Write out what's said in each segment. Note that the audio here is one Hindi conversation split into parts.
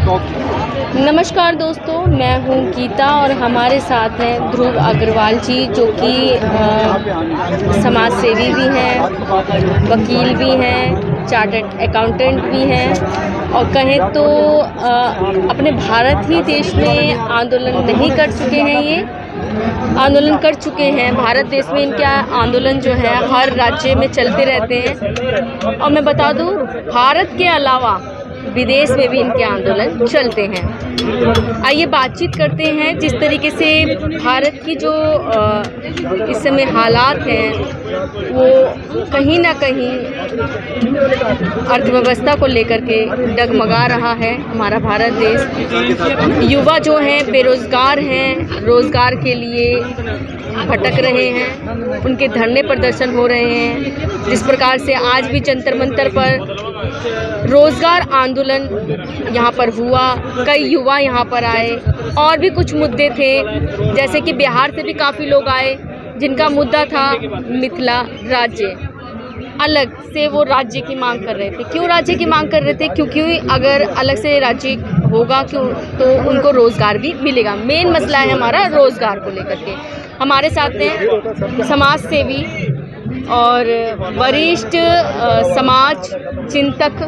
नमस्कार दोस्तों, मैं हूं गीता और हमारे साथ हैं ध्रुव अग्रवाल जी, जो कि समाज सेवी भी हैं, वकील भी हैं, चार्टर्ड अकाउंटेंट भी हैं और कहें तो अपने भारत ही देश में आंदोलन नहीं कर चुके हैं, ये आंदोलन कर चुके हैं। भारत देश में इनके आंदोलन जो है हर राज्य में चलते रहते हैं और मैं बता दूं, भारत के अलावा विदेश में भी इनके आंदोलन चलते हैं। आइए बातचीत करते हैं जिस तरीके से भारत की जो इस समय हालात हैं वो कहीं ना कहीं अर्थव्यवस्था को लेकर के डगमगा रहा है हमारा भारत देश। युवा जो हैं बेरोज़गार हैं, रोज़गार के लिए भटक रहे हैं, उनके धरने प्रदर्शन हो रहे हैं। जिस प्रकार से आज भी जंतर मंतर पर रोज़गार आंदोलन यहाँ पर हुआ, कई युवा यहाँ पर आए और भी कुछ मुद्दे थे, जैसे कि बिहार से भी काफ़ी लोग आए जिनका मुद्दा था मिथिला राज्य, अलग से वो राज्य की मांग कर रहे थे। क्यों राज्य की मांग कर रहे थे? क्योंकि अगर अलग से राज्य होगा क्यों तो उनको रोज़गार भी मिलेगा। मेन मसला है हमारा रोज़गार को लेकर के। हमारे साथ हैं समाज सेवी और वरिष्ठ समाज चिंतक,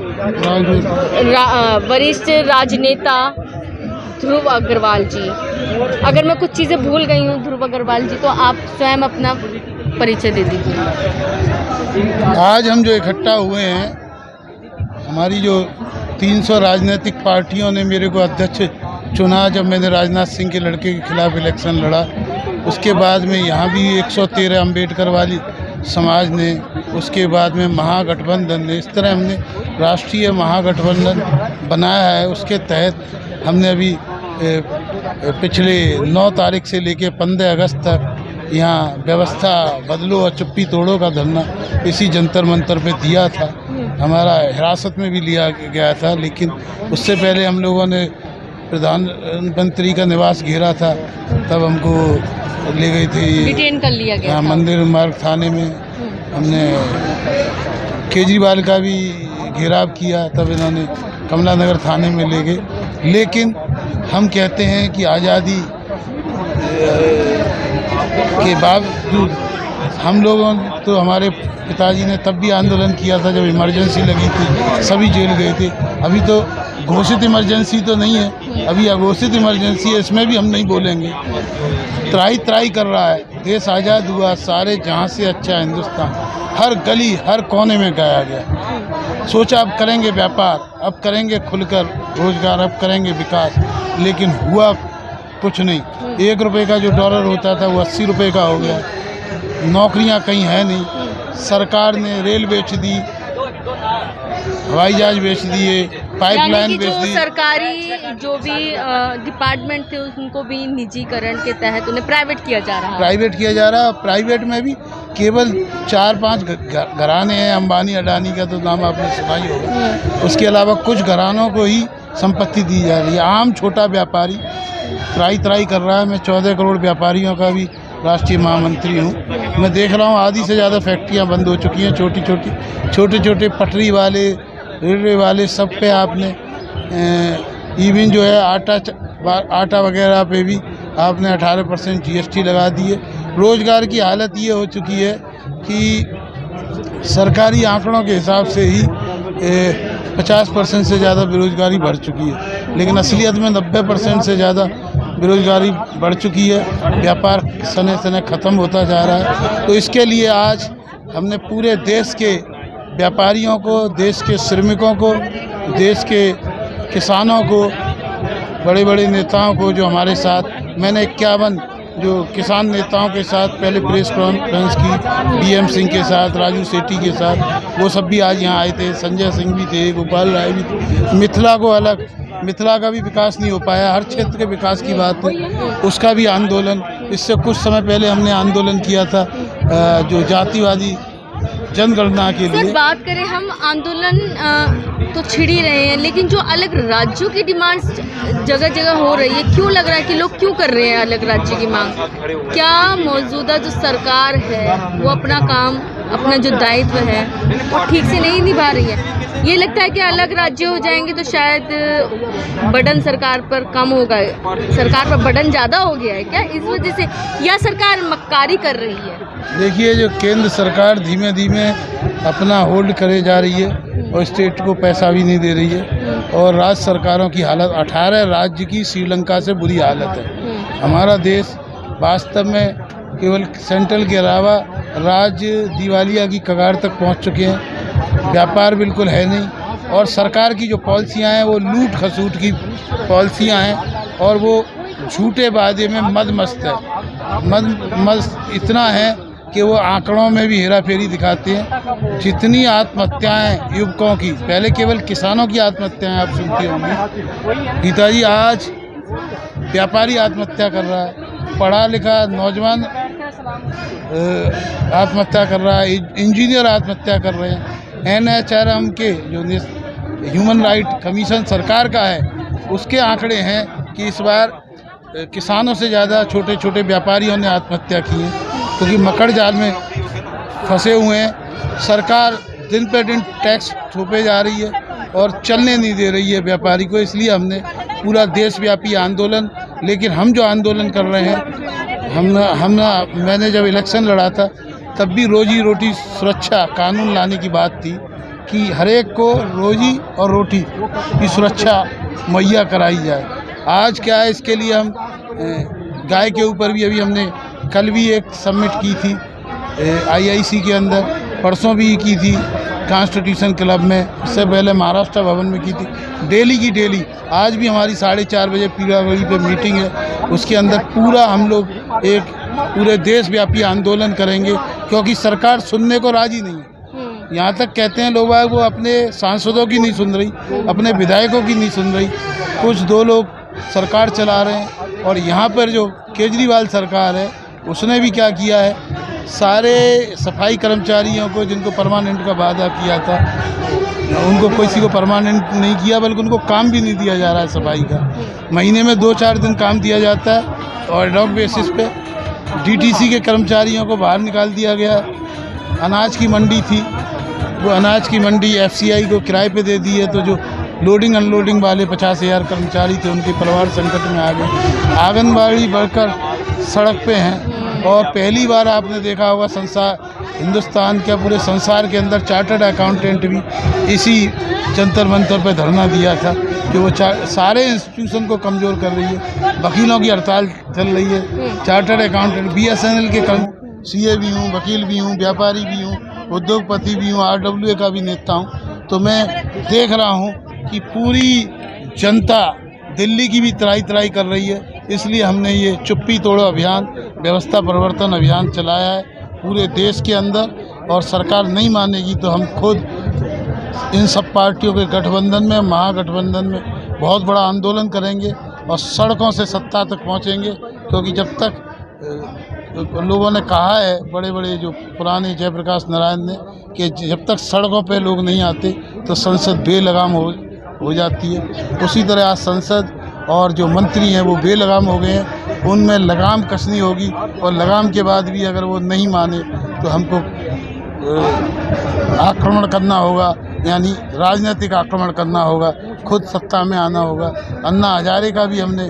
वरिष्ठ राजनेता ध्रुव अग्रवाल जी। अगर मैं कुछ चीज़ें भूल गई हूँ ध्रुव अग्रवाल जी, तो आप स्वयं अपना परिचय दे दीजिए। आज हम जो इकट्ठा हुए हैं, हमारी जो 300 राजनीतिक पार्टियों ने मेरे को अध्यक्ष चुना जब मैंने राजनाथ सिंह के लड़के के खिलाफ इलेक्शन लड़ा। उसके बाद में यहाँ भी 113 अम्बेडकर वाली समाज ने, उसके बाद में महागठबंधन ने, इस तरह हमने राष्ट्रीय महागठबंधन बनाया है। उसके तहत हमने अभी पिछले 9 तारीख से लेकर 15 अगस्त तक यहाँ व्यवस्था बदलो और चुप्पी तोड़ो का धरना इसी जंतर मंतर पे दिया था। हमारा हिरासत में भी लिया गया था, लेकिन उससे पहले हम लोगों ने प्रधानमंत्री का निवास घेरा था, तब हमको ले गई थी, डिटेन कर लिया गया था। मंदिर मार्ग थाने में। हमने केजरीवाल का भी घेराव किया, तब इन्होंने कमला नगर थाने में ले गए। लेकिन हम कहते हैं कि आज़ादी के बावजूद हम लोगों तो, हमारे पिताजी ने तब भी आंदोलन किया था जब इमरजेंसी लगी थी, सभी जेल गए थे। अभी तो घोषित इमरजेंसी तो नहीं है, अभी अघोषित इमरजेंसी है, इसमें भी हम नहीं बोलेंगे। त्राही कर रहा है, देश आज़ाद हुआ, सारे जहाँ से अच्छा हिंदुस्तान, हर गली हर कोने में गाया गया। सोचा अब करेंगे व्यापार, अब करेंगे खुलकर रोजगार, अब करेंगे विकास, लेकिन हुआ कुछ नहीं। 1 रुपये का जो डॉलर होता था वो 80 रुपये का हो गया। नौकरियां कहीं है नहीं। सरकार ने रेल बेच दी, हवाई जहाज बेच दिए, पाइपलाइन बेच दी। सरकारी जो भी डिपार्टमेंट थे उनको भी निजीकरण के तहत उन्हें प्राइवेट किया जा रहा है। प्राइवेट में भी केवल 4-5 घराने हैं। अंबानी अडानी का तो नाम आपने सुना ही होगा। उसके अलावा कुछ घरानों को ही संपत्ति दी जा रही है। आम छोटा व्यापारी त्राही कर रहा है। मैं 14 करोड़ व्यापारियों का भी राष्ट्रीय महामंत्री हूँ। मैं देख रहा हूँ आधी से ज़्यादा फैक्ट्रियाँ बंद हो चुकी हैं। छोटे पटरी वाले, रेलवे वाले, सब पे आपने इवन जो है आटा वगैरह पे भी आपने 18% GST लगा दी है। रोज़गार की हालत ये हो चुकी है कि सरकारी आंकड़ों के हिसाब से ही 50% से ज़्यादा बेरोज़गारी बढ़ चुकी है, लेकिन असलियत में 90% से ज़्यादा बेरोज़गारी बढ़ चुकी है। व्यापार सने ख़त्म होता जा रहा है। तो इसके लिए आज हमने पूरे देश के व्यापारियों को, देश के श्रमिकों को, देश के किसानों को, बड़े बड़े नेताओं को जो हमारे साथ, मैंने 51 जो किसान नेताओं के साथ पहले प्रेस कॉन्फ्रेंस की, DM सिंह के साथ, राजू सेठी के साथ, वो सब भी आज यहाँ आए थे। संजय सिंह भी थे, गोपाल राय भी थे। मिथिला का भी विकास नहीं हो पाया। हर क्षेत्र के विकास की बात है, उसका भी आंदोलन, इससे कुछ समय पहले हमने आंदोलन किया था जो जातिवादी जनगणना के लिए। बात करें हम, आंदोलन तो छिड़ ही रहे हैं, लेकिन जो अलग राज्यों की डिमांड्स जगह जगह हो रही है, क्यों लग रहा है कि लोग क्यों कर रहे हैं अलग राज्य की मांग? क्या मौजूदा जो सरकार है वो अपना काम, अपना जो दायित्व है वो ठीक से नहीं निभा रही है? ये लगता है कि अलग राज्य हो जाएंगे तो शायद बर्डन सरकार पर कम होगा, सरकार पर बर्डन ज़्यादा हो गया है क्या इस वजह से, या सरकार मक्कारी कर रही है? देखिए, जो केंद्र सरकार धीमे धीमे अपना होल्ड करे जा रही है और स्टेट को पैसा भी नहीं दे रही है, और राज्य सरकारों की हालत 18 राज्य की श्रीलंका से बुरी हालत है। हमारा देश वास्तव में केवल सेंट्रल के अलावा राज्य दिवालिया की कगार तक पहुंच चुके हैं। व्यापार बिल्कुल है नहीं, और सरकार की जो पॉलिसियां हैं वो लूट खसूट की पॉलिसियां हैं, और वो झूठे वादे में मस्त है। मस्त इतना है कि वो आंकड़ों में भी हेरा फेरी दिखाते हैं। जितनी आत्महत्याएं युवकों की, पहले केवल किसानों की आत्महत्याएं आप सुनती होंगी, गीताजी आज व्यापारी आत्महत्या कर रहा है, पढ़ा लिखा नौजवान आत्महत्या कर रहा है, इंजीनियर आत्महत्या कर रहे हैं। NHRM के जो ह्यूमन राइट कमीशन सरकार का है, उसके आंकड़े हैं कि इस बार किसानों से ज़्यादा छोटे छोटे व्यापारियों ने आत्महत्या की है, क्योंकि मकड़ जाल में फंसे हुए हैं। सरकार दिन पे दिन टैक्स थोपे जा रही है और चलने नहीं दे रही है व्यापारी को। इसलिए हमने पूरा देशव्यापी आंदोलन, लेकिन हम जो आंदोलन कर रहे हैं, मैंने जब इलेक्शन लड़ा था तब भी रोजी रोटी सुरक्षा कानून लाने की बात थी कि हर एक को रोजी और रोटी की सुरक्षा मुहैया कराई जाए। आज क्या है, इसके लिए हम गाय के ऊपर भी अभी हमने कल भी एक सबमिट की थी IIC के अंदर, परसों भी की थी कॉन्स्टिट्यूशन क्लब में, इससे पहले महाराष्ट्र भवन में की थी। डेली की डेली आज भी हमारी 4:30 बजे पीड़ागढ़ी पे मीटिंग है, उसके अंदर पूरा हम लोग एक पूरे देशव्यापी आंदोलन करेंगे, क्योंकि सरकार सुनने को राजी नहीं है। यहाँ तक कहते हैं लोग वो अपने सांसदों की नहीं सुन रही, अपने विधायकों की नहीं सुन रही, कुछ 2 लोग सरकार चला रहे हैं। और यहाँ पर जो केजरीवाल सरकार है, उसने भी क्या किया है, सारे सफाई कर्मचारियों को जिनको परमानेंट का वादा किया था, उनको किसी को परमानेंट नहीं किया, बल्कि उनको काम भी नहीं दिया जा रहा है सफाई का। महीने में 2-4 दिन काम दिया जाता है और एड हॉक बेसिस पे। DTC के कर्मचारियों को बाहर निकाल दिया गया। अनाज की मंडी थी, वो अनाज की मंडी FCI को किराए पे दे दी है, तो जो लोडिंग अनलोडिंग वाले 50,000 कर्मचारी थे, उनके परिवार संकट में आ गए। आंगनबाड़ी वर्कर सड़क पे हैं, और पहली बार आपने देखा होगा हिंदुस्तान के पूरे संसार के अंदर चार्टर्ड अकाउंटेंट भी इसी जंतर मंतर पे धरना दिया था कि वो सारे इंस्टीट्यूशन को कमज़ोर कर रही है। वकीलों की हड़ताल चल रही है, चार्टर्ड अकाउंटेंट, BSNL के CA भी हूँ, वकील भी हूँ, व्यापारी भी हूँ, उद्योगपति भी हूँ, RWA का भी नेता हूँ। तो मैं देख रहा हूँ कि पूरी जनता दिल्ली की भी त्राही कर रही है। इसलिए हमने ये चुप्पी तोड़ो अभियान, व्यवस्था परिवर्तन अभियान चलाया है पूरे देश के अंदर, और सरकार नहीं मानेगी तो हम खुद इन सब पार्टियों के गठबंधन में, महागठबंधन में बहुत बड़ा आंदोलन करेंगे और सड़कों से सत्ता तक पहुंचेंगे। क्योंकि जब तक लोगों ने कहा है, बड़े बड़े जो पुराने जयप्रकाश नारायण ने, कि जब तक सड़कों पे लोग नहीं आते तो संसद बेलगाम हो जाती है। उसी तरह आज संसद और जो मंत्री हैं वो बेलगाम हो गए हैं, उनमें लगाम कसनी होगी, और लगाम के बाद भी अगर वो नहीं माने तो हमको आक्रमण करना होगा, यानी राजनीतिक आक्रमण करना होगा, खुद सत्ता में आना होगा। अन्ना हजारे का भी हमने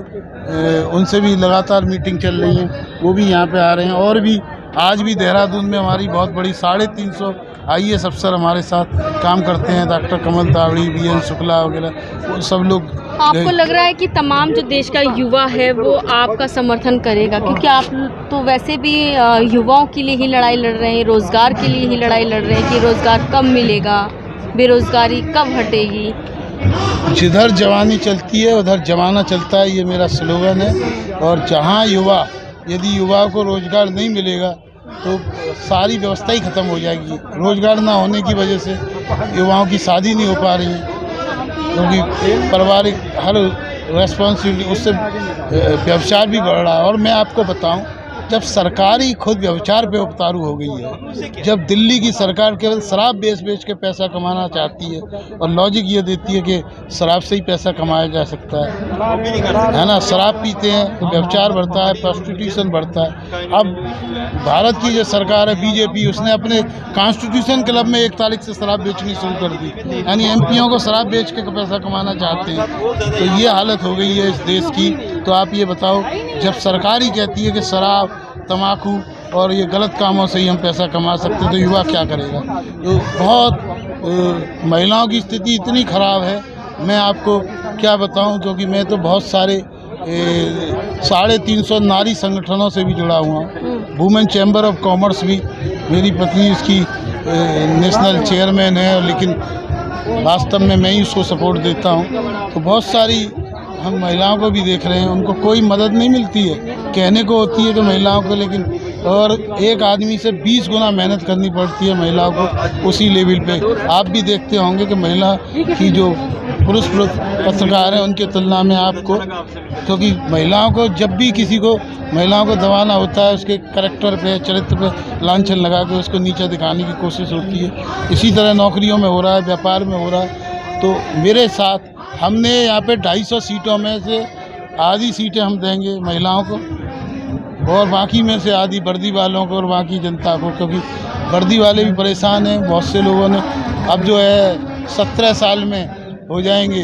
उनसे भी लगातार मीटिंग चल रही है, वो भी यहाँ पे आ रहे हैं। और भी आज भी देहरादून में हमारी बहुत बड़ी 350 IAS अफसर हमारे साथ काम करते हैं, डॉक्टर कमल तावड़ी, BN शुक्ला वगैरह, वो सब लोग। आपको लग रहा है कि तमाम जो देश का युवा है वो आपका समर्थन करेगा, क्योंकि आप तो वैसे भी युवाओं के लिए ही लड़ाई लड़ रहे हैं, रोज़गार के लिए ही लड़ाई लड़ रहे हैं कि रोज़गार कब मिलेगा, बेरोज़गारी कब हटेगी? जिधर जवानी चलती है उधर जमाना चलता है, ये मेरा स्लोगन है। और जहाँ यदि युवाओं को रोज़गार नहीं मिलेगा तो सारी व्यवस्था ही ख़त्म हो जाएगी। रोज़गार ना होने की वजह से युवाओं की शादी नहीं हो पा रही है, क्योंकि पारिवारिक हर रेस्पॉन्सिबिलिटी, उससे व्यवसाय भी बढ़ रहा है। और मैं आपको बताऊं, जब सरकार ही खुद व्यभिचार पे उतारू हो गई है, जब दिल्ली की सरकार केवल शराब बेच के पैसा कमाना चाहती है और लॉजिक ये देती है कि शराब से ही पैसा कमाया जा सकता है ना, शराब पीते हैं तो व्यभिचार बढ़ता है, प्रोस्टिट्यूशन बढ़ता है। अब भारत की जो सरकार है बीजेपी, उसने अपने कॉन्स्टिट्यूशन क्लब में 1 तारीख से शराब बेचनी शुरू कर दी, यानी एमपीओ को शराब बेच के पैसा कमाना चाहते हैं। तो ये हालत हो गई है इस देश की। तो आप ये बताओ, जब सरकार ही कहती है कि शराब, तम्बाकू और ये गलत कामों से ही हम पैसा कमा सकते हैं, तो युवा क्या करेगा? तो बहुत महिलाओं की स्थिति इतनी ख़राब है, मैं आपको क्या बताऊं, क्योंकि मैं तो बहुत सारे 350 नारी संगठनों से भी जुड़ा हुआ हूँ। वुमेन चैम्बर ऑफ कॉमर्स भी, मेरी पत्नी इसकी नेशनल चेयरमैन है, लेकिन वास्तव में मैं ही उसको सपोर्ट देता हूँ। तो बहुत सारी हम महिलाओं को भी देख रहे हैं, उनको कोई मदद नहीं मिलती है। कहने को होती है कि महिलाओं को, लेकिन और एक आदमी से 20 गुना मेहनत करनी पड़ती है महिलाओं को उसी लेवल पे। आप भी देखते होंगे कि महिला की जो पुरुष पत्रकार हैं उनकी तुलना में आपको, क्योंकि महिलाओं को जब भी किसी को महिलाओं को दबाना होता है, उसके करैक्टर पे, चरित्र पे लांछन लगा के उसको नीचा दिखाने की कोशिश होती है। इसी तरह नौकरियों में हो रहा है, व्यापार में हो रहा है। तो मेरे साथ हमने यहाँ पे 250 सीटों में से आधी सीटें हम देंगे महिलाओं को, और बाकी में से आधी वर्दी वालों को और बाकी जनता को, क्योंकि वर्दी वाले भी परेशान हैं। बहुत से लोगों ने अब जो है 17 साल में हो जाएंगे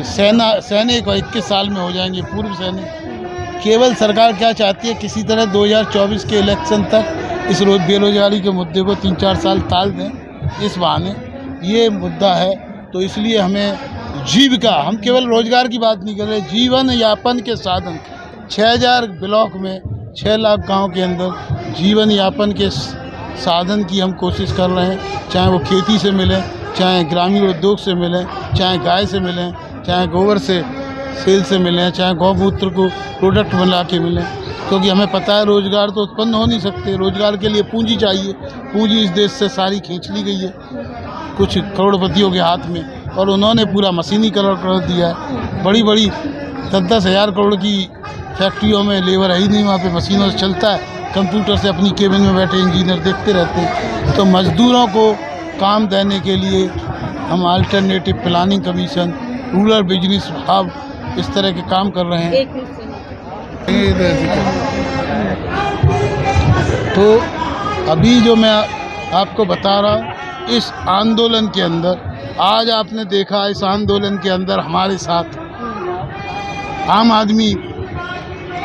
सैनिक और 21 साल में हो जाएंगे पूर्व सैनिक। केवल सरकार क्या चाहती है, किसी तरह 2024 के इलेक्शन तक इस बेरोजगारी के मुद्दे को 3-4 साल टाल दें, इस बहाने ये मुद्दा है। तो इसलिए हमें जीविका, हम केवल रोजगार की बात नहीं कर रहे, जीवन यापन के साधन 6000 ब्लॉक में 6 लाख गांव के अंदर जीवन यापन के साधन की हम कोशिश कर रहे हैं। चाहे वो खेती से मिले, चाहे ग्रामीण उद्योग से मिलें, चाहे गाय से मिलें, चाहे गोबर से सेल से मिलें, चाहे गौमूत्र को प्रोडक्ट बना के मिलें। क्योंकि हमें पता है रोज़गार तो उत्पन्न हो नहीं सकते, रोज़गार के लिए पूंजी चाहिए। पूंजी इस देश से सारी खींच ली गई है कुछ करोड़पतियों के हाथ में, और उन्होंने पूरा मशीनीकरण कर दिया है। बड़ी बड़ी 10-10 हज़ार करोड़ की फैक्ट्रियों में लेबर है ही नहीं, वहाँ पे मशीनों से चलता है, कंप्यूटर से अपनी केबिन में बैठे इंजीनियर देखते रहते हैं। तो मज़दूरों को काम देने के लिए हम alternative planning commission, rural business hub, इस तरह के काम कर रहे हैं। तो अभी जो मैं आपको बता रहा हूँ, इस आंदोलन के अंदर आज आपने देखा, इस आंदोलन के अंदर हमारे साथ आम आदमी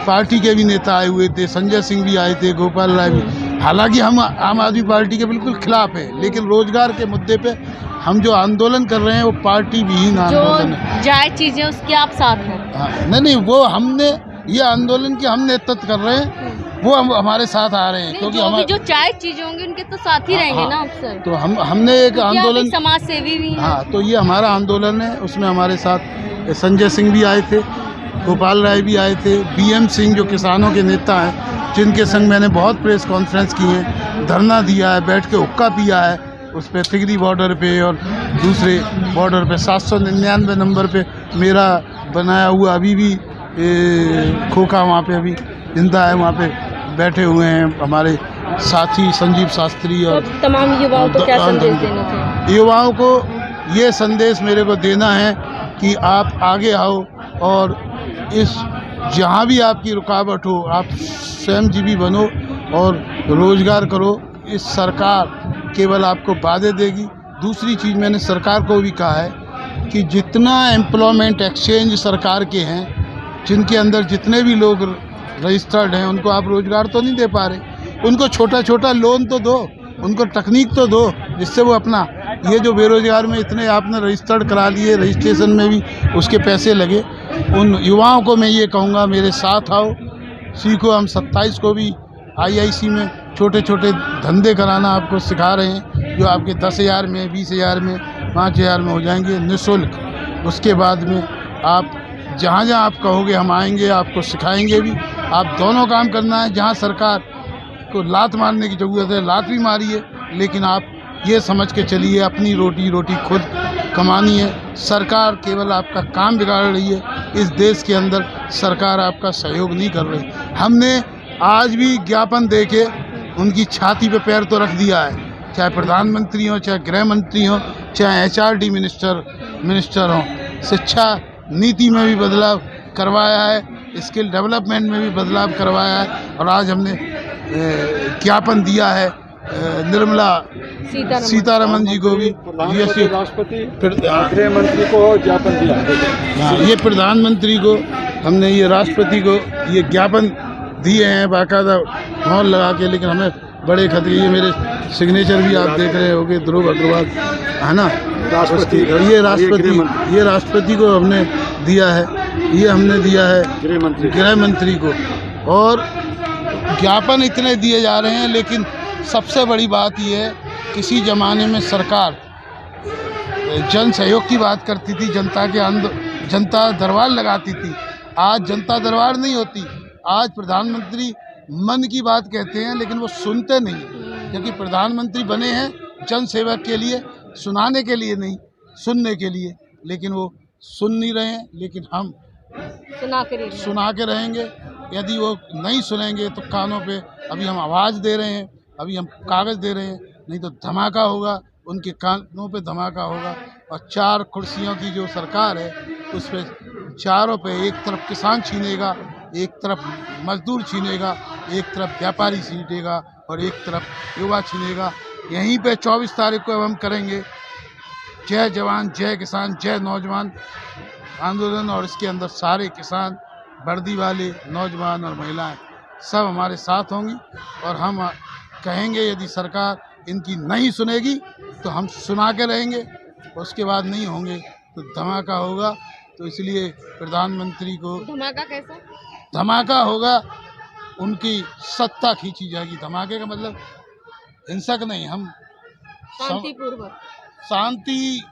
पार्टी के भी नेता आए हुए थे, संजय सिंह भी आए थे, गोपाल राय भी। हालांकि हम आम आदमी पार्टी के बिल्कुल खिलाफ है, लेकिन रोजगार के मुद्दे पे हम जो आंदोलन कर रहे हैं वो पार्टी विहीन आंदोलन है। जायज़ चीज़ें उसके आप साथ हैं? हाँ, नहीं, वो हमने ये आंदोलन के हम नेतृत्व कर रहे हैं, वो हम हमारे साथ आ रहे हैं, क्योंकि हमारे जो जायज़ चीज़ें होंगी उनके तो साथ ही रहेंगे ना आप सर। तो हमने एक आंदोलन, समाज सेवी भी। हाँ, तो ये हमारा आंदोलन है, उसमें हमारे साथ संजय सिंह भी आए थे, गोपाल राय भी आए थे, BM सिंह जो किसानों के नेता हैं, जिनके संग मैंने बहुत प्रेस कॉन्फ्रेंस की है, धरना दिया है, बैठ के हुक्का पिया है उस पर, तिगरी बॉर्डर पे और दूसरे बॉर्डर पे 799 नंबर पे मेरा बनाया हुआ अभी भी खोखा वहाँ पे अभी जिंदा है, वहाँ पे बैठे हुए हैं हमारे साथी संजीव शास्त्री। और तमाम युवाओं को क्या संदेश देना चाहिए? युवाओं को ये संदेश मेरे को देना है कि आप आगे आओ, और इस जहाँ भी आपकी रुकावट हो आप स्वयंजीवी बनो और रोज़गार करो। इस सरकार केवल आपको वादे देगी। दूसरी चीज़ मैंने सरकार को भी कहा है कि जितना एम्प्लॉयमेंट एक्सचेंज सरकार के हैं, जिनके अंदर जितने भी लोग रजिस्टर्ड हैं, उनको आप रोज़गार तो नहीं दे पा रहे, उनको छोटा छोटा लोन तो दो, उनको तकनीक तो दो, जिससे वो अपना ये जो बेरोज़गार में इतने आपने रजिस्टर्ड करा लिए, रजिस्ट्रेशन में भी उसके पैसे लगे, उन युवाओं को मैं ये कहूँगा मेरे साथ आओ, सीखो। हम 27 को भी IIC में छोटे छोटे धंधे कराना आपको सिखा रहे हैं, जो आपके 10,000 में, 20,000 में, 5,000 में हो जाएंगे निःशुल्क। उसके बाद में आप जहाँ जहाँ आप कहोगे हम आएंगे, आपको सिखाएंगे भी। आप दोनों काम करना है। जहाँ सरकार को लात मारने की ज़रूरत है, लात भी मारिए, लेकिन आप ये समझ के चलिए अपनी रोटी खुद कमानी है। सरकार केवल आपका काम बिगाड़ रही है। इस देश के अंदर सरकार आपका सहयोग नहीं कर रही। हमने आज भी ज्ञापन देके उनकी छाती पे पैर तो रख दिया है, चाहे प्रधानमंत्री हो, चाहे गृह मंत्री हो, चाहे HRD मिनिस्टर हो। शिक्षा नीति में भी बदलाव करवाया है, स्किल डेवलपमेंट में भी बदलाव करवाया है। और आज हमने ज्ञापन दिया है निर्मला सीतारमन जी को भी, राष्ट्रपति गृह मंत्री को ज्ञापन दिया। हाँ, ये प्रधानमंत्री को हमने, ये राष्ट्रपति को ये ज्ञापन दिए हैं बाकायदा मोहर लगा के। लेकिन हमें बड़े खतरे, ये मेरे सिग्नेचर भी आप देख रहे होंगे, ध्रुव अग्रवाल है ना, ये राष्ट्रपति को हमने दिया है, ये हमने दिया है गृह मंत्री को। और ज्ञापन इतने दिए जा रहे हैं, लेकिन सबसे बड़ी बात ये है, किसी ज़माने में सरकार जन सहयोग की बात करती थी, जनता दरबार लगाती थी। आज जनता दरबार नहीं होती, आज प्रधानमंत्री मन की बात कहते हैं, लेकिन वो सुनते नहीं, क्योंकि प्रधानमंत्री बने हैं जन सेवक के लिए, सुनाने के लिए नहीं, सुनने के लिए। लेकिन वो सुन नहीं रहे हैं, लेकिन हम सुना के रहेंगे। यदि वो नहीं सुनेंगे तो कानों पे अभी हम आवाज़ दे रहे हैं, अभी हम कागज़ दे रहे हैं, नहीं तो धमाका होगा, उनके कानों पे धमाका होगा। और 4 कुर्सियों की जो सरकार है, उस पर चारों पे, एक तरफ किसान छीनेगा, एक तरफ मजदूर छीनेगा, एक तरफ व्यापारी छीनेगा और एक तरफ युवा छीनेगा। यहीं पे 24 तारीख को अब हम करेंगे जय जवान जय किसान जय नौजवान आंदोलन। और इसके अंदर सारे किसान, वर्दी वाले, नौजवान और महिलाएं सब हमारे साथ होंगी। और हम कहेंगे यदि सरकार इनकी नहीं सुनेगी तो हम सुना के रहेंगे, उसके बाद नहीं होंगे तो धमाका होगा। तो इसलिए प्रधानमंत्री को धमाका कैसा? धमाका होगा, उनकी सत्ता खींची जाएगी। धमाके का मतलब हिंसक नहीं, हम शांतिपूर्वक, शांति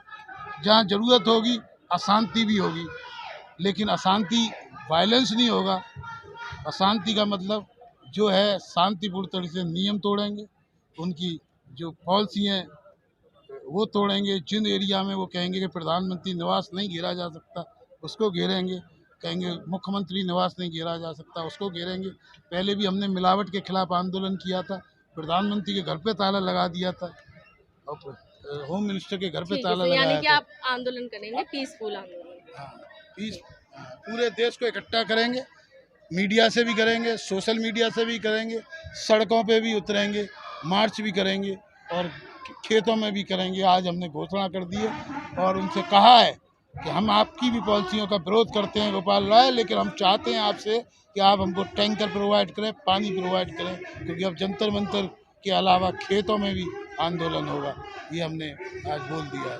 जहाँ ज़रूरत होगी अशांति भी होगी, लेकिन अशांति वायलेंस नहीं होगा। अशांति का मतलब जो है शांतिपूर्ण तरीके से नियम तोड़ेंगे, उनकी जो पॉलिसी हैं वो तोड़ेंगे। जिन एरिया में वो कहेंगे कि प्रधानमंत्री निवास नहीं घेरा जा सकता, उसको घेरेंगे। कहेंगे मुख्यमंत्री निवास नहीं घेरा जा सकता, उसको घेरेंगे। पहले भी हमने मिलावट के खिलाफ आंदोलन किया था, प्रधानमंत्री के घर पे ताला लगा दिया था और होम मिनिस्टर के घर पे ताला लगाया था। यानी कि आप आंदोलन करेंगे, पीसफुल आंदोलन। हाँ, पूरे देश को इकट्ठा करेंगे, मीडिया से भी करेंगे, सोशल मीडिया से भी करेंगे, सड़कों पे भी उतरेंगे, मार्च भी करेंगे और खेतों में भी करेंगे। आज हमने घोषणा कर दी है और उनसे कहा है कि हम आपकी भी पॉलिसियों का विरोध करते हैं गोपाल राय, लेकिन हम चाहते हैं आपसे कि आप हमको टैंकर प्रोवाइड करें, पानी प्रोवाइड करें, क्योंकि अब जंतर मंतर के अलावा खेतों में भी आंदोलन होगा। ये हमने आज बोल दिया है।